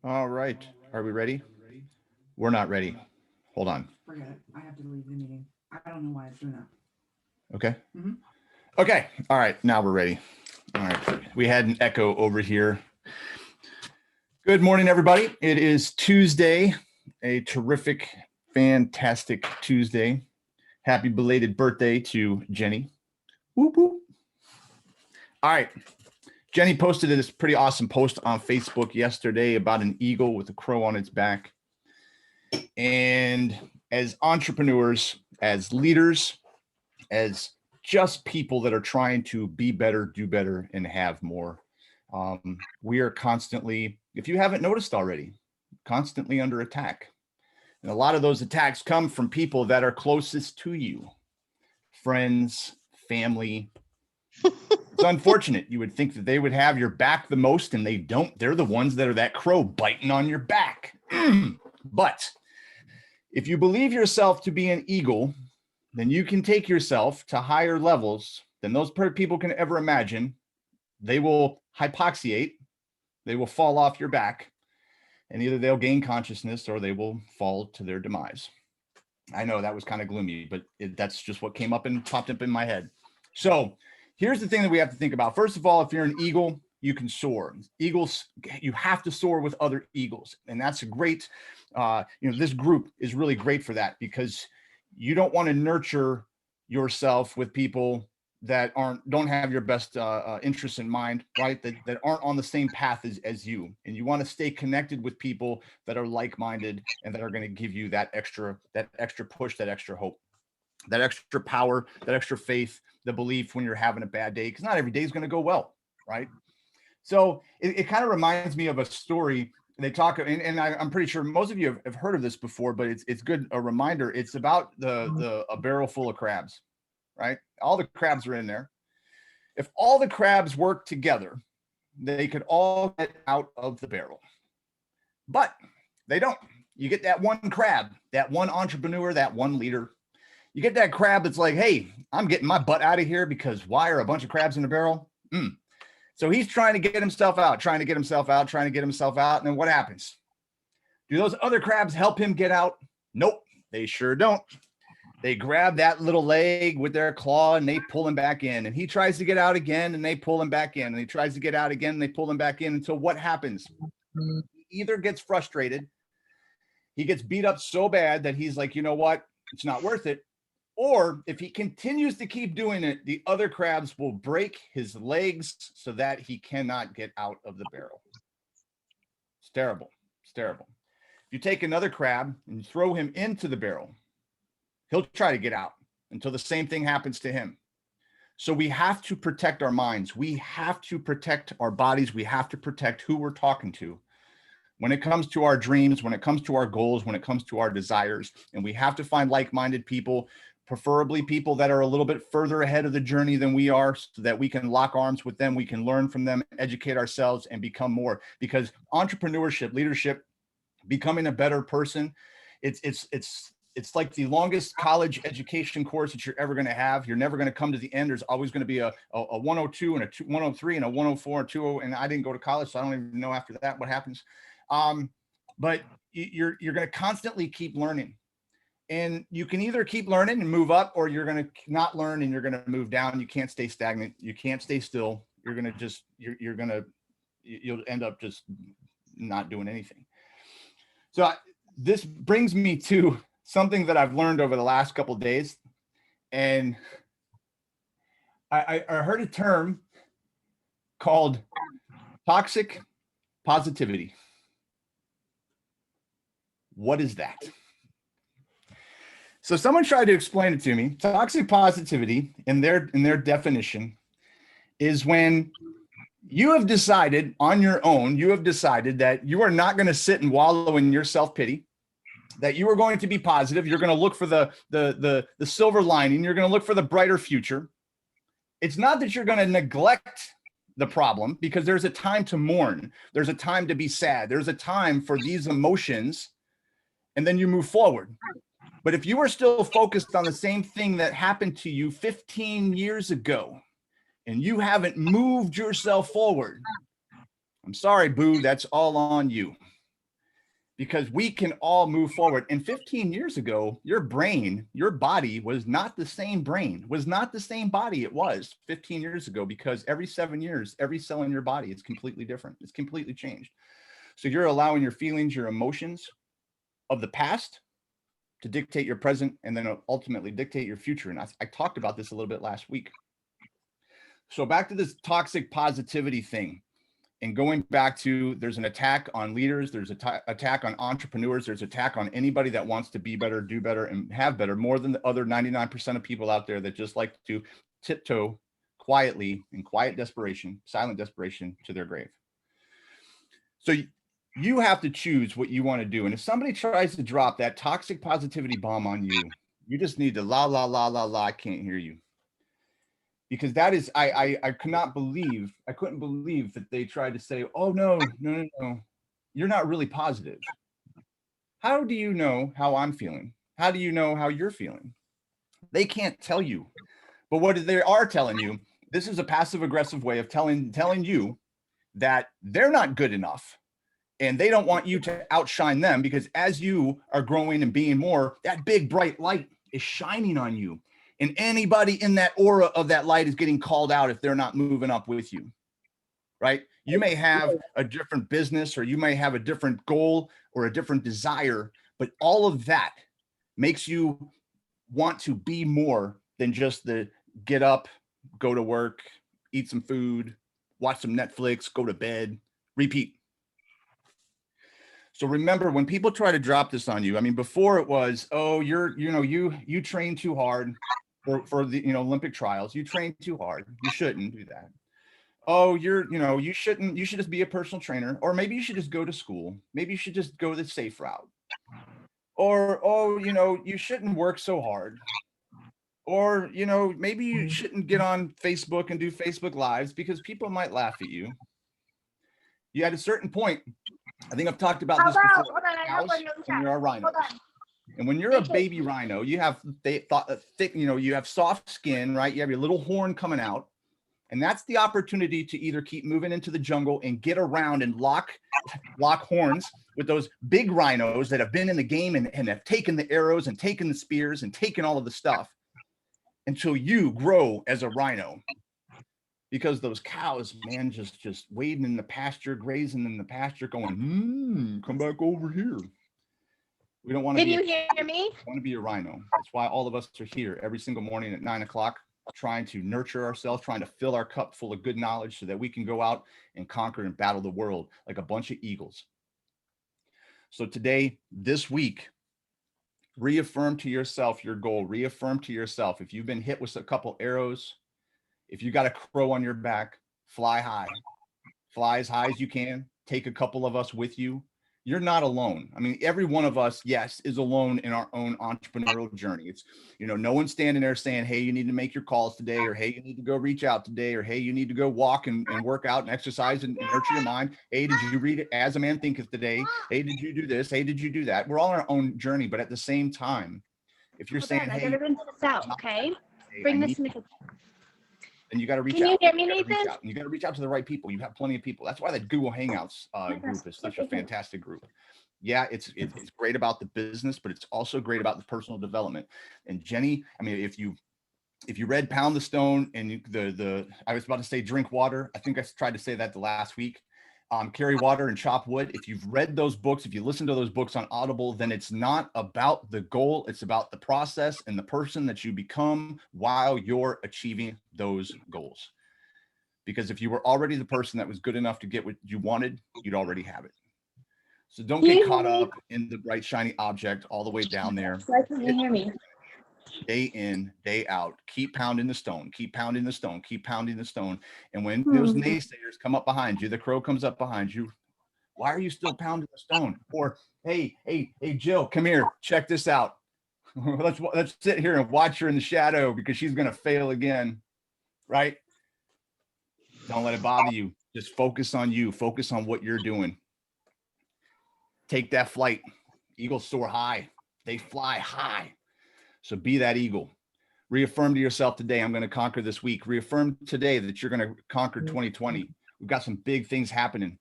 All right. Are we ready? We're not ready. Hold on. Forget it. I have to leave the meeting. I don't know why it's doing that. Okay. Mm-hmm. Okay. All right. Now we're ready. All right. We had an echo over here. Good morning, everybody. It is Tuesday, a terrific, fantastic Tuesday. Happy belated birthday to Jenny. Whoop, whoop. All right. Jenny posted this pretty awesome post on Facebook yesterday about an eagle with a crow on its back. And as entrepreneurs, as leaders, as just people that are trying to be better, do better, and have more, we are constantly, if you haven't noticed already, constantly under attack. And a lot of those attacks come from people that are closest to you, friends, family. It's unfortunate. You would think that they would have your back the most, and they don't. They're the ones that are that crow biting on your back. But if you believe yourself to be an eagle, then you can take yourself to higher levels than those people can ever imagine. They will hypoxiate. They will fall off your back, and either they'll gain consciousness or they will fall to their demise. I know that was kind of gloomy, but that's just what came up and popped up in my head. So here's the thing that we have to think about. First of all, if you're an eagle, you can soar. Eagles, you have to soar with other eagles. And that's a great, this group is really great for that, because you don't want to nurture yourself with people that don't have your best interests in mind, right? That aren't on the same path as you. And you want to stay connected with people that are like-minded and that are going to give you that extra push, that extra hope, that extra power, that extra faith, the belief when you're having a bad day, because not every day is going to go well, right? So it kind of reminds me of a story. They talk, and I'm pretty sure most of you have heard of this before, but it's good, a reminder. It's about a barrel full of crabs, right? All the crabs are in there. If all the crabs work together, they could all get out of the barrel. But they don't. You get that one crab, that one entrepreneur, that one leader. You get that crab that's like, hey, I'm getting my butt out of here, because why are a bunch of crabs in a barrel? So he's trying to get himself out. And then what happens? Do those other crabs help him get out? Nope, they sure don't. They grab that little leg with their claw and they pull him back in. And he tries to get out again and they pull him back in. And he tries to get out again and they pull him back in. Until what happens? He either gets frustrated, he gets beat up so bad that he's like, you know what? It's not worth it. Or if he continues to keep doing it, the other crabs will break his legs so that he cannot get out of the barrel. It's terrible. It's terrible. If you take another crab and throw him into the barrel, he'll try to get out until the same thing happens to him. So we have to protect our minds. We have to protect our bodies. We have to protect who we're talking to when it comes to our dreams, when it comes to our goals, when it comes to our desires. And we have to find like-minded people, preferably people that are a little bit further ahead of the journey than we are, so that we can lock arms with them, we can learn from them, educate ourselves, and become more. Because entrepreneurship, leadership, becoming a better person, it's like the longest college education course that you're ever going to have. You're never going to come to the end. There's always going to be a 102 and a 103 and a 104 and 20. And I didn't go to college, so I don't even know after that what happens. But you're going to constantly keep learning. And you can either keep learning and move up, or you're going to not learn and you're going to move down. You can't stay stagnant. You can't stay still. You're going to just, you'll end up just not doing anything. So this brings me to something that I've learned over the last couple of days. And I heard a term called toxic positivity. What is that? So someone tried to explain it to me. Toxic positivity, in their definition, is when you have decided on your own, you have decided that you are not going to sit and wallow in your self-pity, that you are going to be positive. You're going to look for the silver lining. You're going to look for the brighter future. It's not that you're going to neglect the problem, because there's a time to mourn. There's a time to be sad. There's a time for these emotions, and then you move forward. But if you are still focused on the same thing that happened to you 15 years ago, and you haven't moved yourself forward, I'm sorry, boo, that's all on you. because we can all move forward. And 15 years ago, your brain, your body was not the same brain, was not the same body it was 15 years ago, because every 7 years, every cell in your body is completely different. It's completely changed. So you're allowing your feelings, your emotions of the past to dictate your present, and then ultimately dictate your future. And I talked about this a little bit last week. So back to this toxic positivity thing. And going back to, there's an attack on leaders, there's an attack on entrepreneurs, there's an attack on anybody that wants to be better, do better, and have better, more than the other 99% of people out there that just like to tiptoe quietly in quiet desperation, silent desperation to their grave. So you have to choose what you want to do. And if somebody tries to drop that toxic positivity bomb on you, you just need to la, la, la, la, la, I can't hear you. Because that is, I couldn't believe that they tried to say, oh, no, you're not really positive. How do you know how I'm feeling? How do you know how you're feeling? They can't tell you. But what they are telling you, this is a passive aggressive way of telling you that they're not good enough. And they don't want you to outshine them, because as you are growing and being more, that big bright light is shining on you. And anybody in that aura of that light is getting called out if they're not moving up with you, right? You may have a different business, or you may have a different goal or a different desire, but all of that makes you want to be more than just the get up, go to work, eat some food, watch some Netflix, go to bed, repeat. So remember, when people try to drop this on you, I mean, before it was, oh, you train too hard for the Olympic trials. You train too hard. You shouldn't do that. Oh, you shouldn't. You should just be a personal trainer, or maybe you should just go to school. Maybe you should just go the safe route. Or, oh, you shouldn't work so hard. Or, maybe you shouldn't get on Facebook and do Facebook Lives because people might laugh at you. You at a certain point, I think I've talked about this before. Cows, when you're a rhino. And when you're a baby rhino, you have thick, you have soft skin, right? You have your little horn coming out. And that's the opportunity to either keep moving into the jungle and get around and lock horns with those big rhinos that have been in the game and have taken the arrows and taken the spears and taken all of the stuff until you grow as a rhino. Because those cows, man, just wading in the pasture, grazing in the pasture, going, come back over here. We don't want to. Can you hear me? Want to be a rhino. That's why all of us are here every single morning at 9 o'clock, trying to nurture ourselves, trying to fill our cup full of good knowledge so that we can go out and conquer and battle the world like a bunch of eagles. So today, this week, reaffirm to yourself your goal. Reaffirm to yourself, if you've been hit with a couple arrows, if you got a crow on your back, fly high. Fly as high as you can. Take a couple of us with you. You're not alone. I mean, every one of us, yes, is alone in our own entrepreneurial journey. It's, no one's standing there saying, hey, you need to make your calls today, or hey, you need to go reach out today, or hey, you need to go walk and work out and exercise and nurture your mind. Hey, did you read it? As a Man Thinketh today? Hey, did you do this? Hey, did you do that? We're all on our own journey, but at the same time, if you're saying, hey, I gotta rinse this out, okay? Bring this in the kitchen. And you got to reach out. Can you hear me, Nathan? You got to reach out to the right people. You have plenty of people. That's why that Google Hangouts group is such a fantastic group. Yeah, it's great about the business, but it's also great about the personal development. And Jenny, I mean, if you read Pound the Stone and I was about to say Drink Water. I think I tried to say that the last week. Carry Water and Chop Wood. If you've read those books, if you listen to those books on Audible, then it's not about the goal. It's about the process and the person that you become while you're achieving those goals. Because if you were already the person that was good enough to get what you wanted, you'd already have it. So don't get caught up in the bright, shiny object all the way down there. Can you hear me? Day in, day out, keep pounding the stone, keep pounding the stone, keep pounding the stone. And when those naysayers come up behind you, the crow comes up behind you, why are you still pounding the stone? Or, hey, Jill, come here, check this out. Let's sit here and watch her in the shadow because she's going to fail again, right? Don't let it bother you. Just focus on you. Focus on what you're doing. Take that flight. Eagles soar high. They fly high. So be that eagle. Reaffirm to yourself today, I'm going to conquer this week. Reaffirm today that you're going to conquer 2020. We've got some big things happening.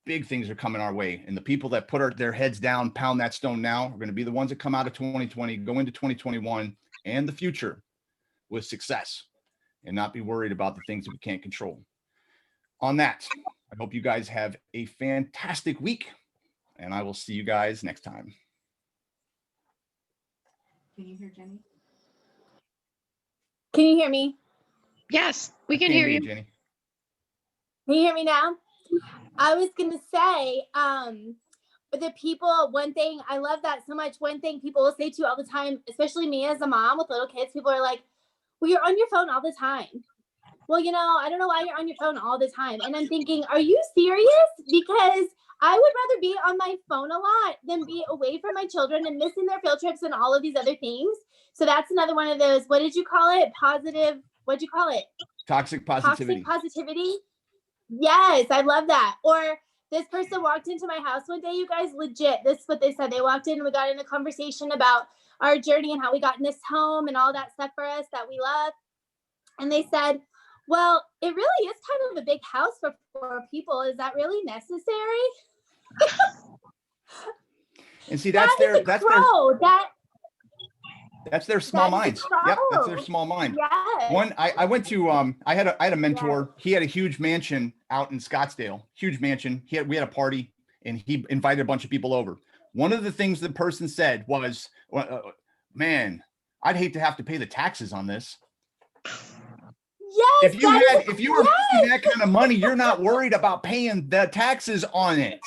big things are coming our way. And the people that put their heads down, pound that stone now, are going to be the ones that come out of 2020, go into 2021 and the future with success and not be worried about the things that we can't control. On that, I hope you guys have a fantastic week, and I will see you guys next time. Can you hear Jenny? Can you hear me? Yes, we I can can't hear hear you. Jenny. Can you hear me now? I was gonna say, the people, one thing, I love that so much. One thing people will say to you all the time, especially me as a mom with little kids, people are like, well, you're on your phone all the time. Well, you know, I don't know why you're on your phone all the time. And I'm thinking, are you serious? Because I would rather be on my phone a lot than be away from my children and missing their field trips and all of these other things. So that's another one of those, what did you call it? Positive, what'd you call it? Toxic positivity. Toxic positivity. Yes, I love that. Or this person walked into my house one day, you guys, legit, this is what they said. They walked in and we got in a conversation about our journey and how we got in this home and all that stuff for us that we love. And they said, well, it really is kind of a big house for 4 people. Is that really necessary? And see, that's their small minds. Yep, that's their small mind. Yes. One, I went to I had a mentor. He had a huge mansion out in Scottsdale, huge mansion. We had a party and he invited a bunch of people over. One of the things the person said was, man, I'd hate to have to pay the taxes on this. Yes, if you were making that kind of money, you're not worried about paying the taxes on it.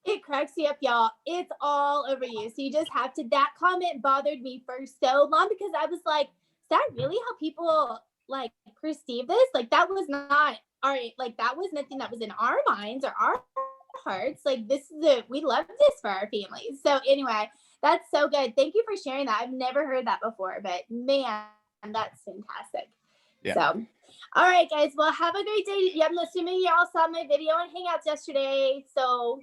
It cracks you up, y'all. It's all over you. So you just have to, that comment bothered me for so long because I was like, is that really how people like perceive this? Like that was not all right. Like that was nothing that was in our minds or our hearts. Like this is we love this for our families. So anyway, that's so good. Thank you for sharing that. I've never heard that before, but man, that's fantastic. Yeah. So, all right, guys. Well, have a great day. Yeah, I'm assuming you all saw my video and Hangouts yesterday. So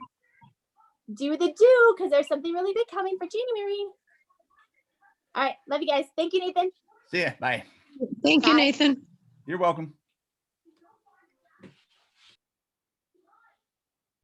do the do because there's something really big coming for January. All right. Love you guys. Thank you, Nathan. See ya. Bye. Thank you, Bye. Nathan. You're welcome.